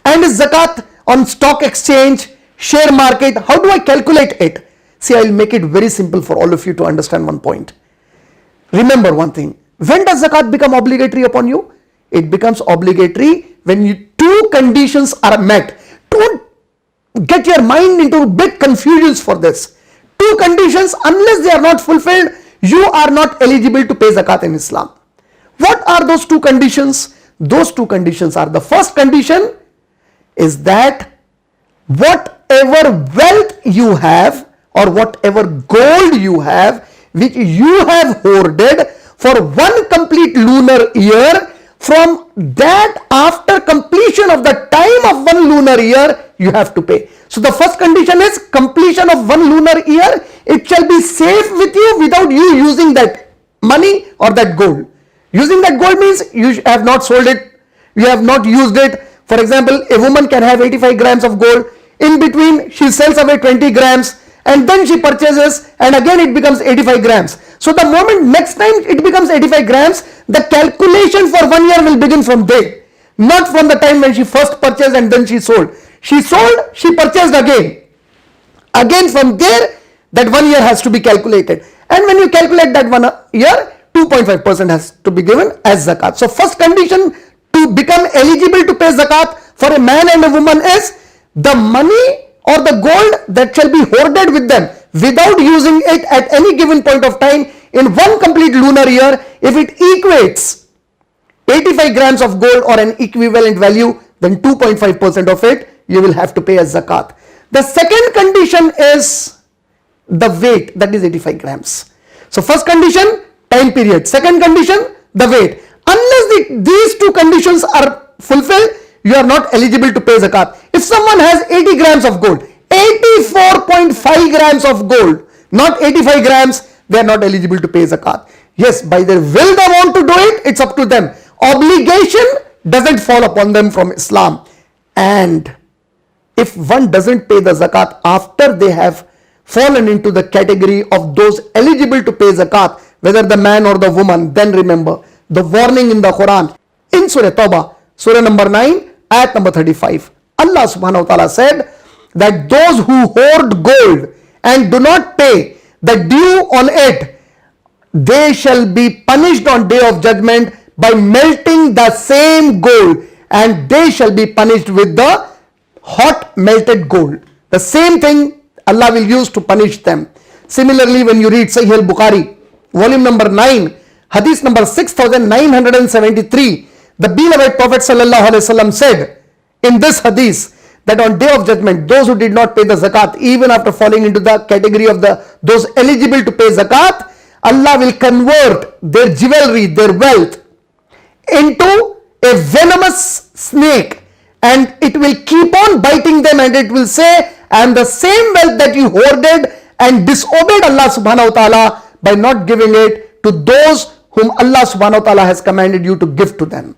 And is zakat on stock exchange, share market? How do I calculate it? See, I'll make it very simple for all of you to understand one point. Remember one thing. When does zakat become obligatory upon you? It becomes obligatory when two conditions are met. Don't get your mind into big confusions for this. Two conditions, unless they are not fulfilled, you are not eligible to pay zakat in Islam. What are those two conditions? Those two conditions are, the first condition is that whatever wealth you have or whatever gold you have, which you have hoarded for one complete lunar year, from that, after completion of the time of one lunar year, you have to pay. So the first condition is completion of one lunar year. It shall be safe with you without you using that money or that gold. Using that gold means you have not sold it, you have not used it. For example, a woman can have 85 grams of gold. In between, she sells away 20 grams and then she purchases and again it becomes 85 grams. So the moment next time it becomes 85 grams, the calculation for 1 year will begin from there. Not from the time when she first purchased and then she sold. She sold, she purchased again. Again from there, that 1 year has to be calculated. And when you calculate that 1 year, 2.5% has to be given as zakat. So first condition to become eligible to pay zakat for a man and a woman is the money or the gold that shall be hoarded with them without using it at any given point of time in one complete lunar year. If it equates 85 grams of gold or an equivalent value, then 2.5% of it you will have to pay as zakat. The second condition is the weight, that is 85 grams. So first condition, time period. Second condition, the weight. Unless these two conditions are fulfilled, you are not eligible to pay zakat. If someone has 80 grams of gold, 84.5 grams of gold, not 85 grams, they are not eligible to pay zakat. Yes, by their will they want to do it, it's up to them. Obligation doesn't fall upon them from Islam. And if one doesn't pay the zakat after they have fallen into the category of those eligible to pay zakat, whether the man or the woman, then remember the warning in the Quran. In Surah Tawbah, Surah number 9, ayat number 35, Allah subhanahu wa ta'ala said that those who hoard gold and do not pay the due on it, they shall be punished on day of judgment by melting the same gold, and they shall be punished with the hot melted gold. The same thing Allah will use to punish them. Similarly, when you read Sahih al-Bukhari, volume number 9, hadith number 6973, the beloved Prophet sallallahu alaihi wasallam said in this hadith that on day of judgment, those who did not pay the zakat, even after falling into the category of those eligible to pay zakat, Allah will convert their jewelry, their wealth, into a venomous snake, and it will keep on biting them, and it will say, and the same wealth that you hoarded and disobeyed Allah subhanahu wa ta'ala by not giving it to those whom Allah subhanahu wa ta'ala has commanded you to give to them.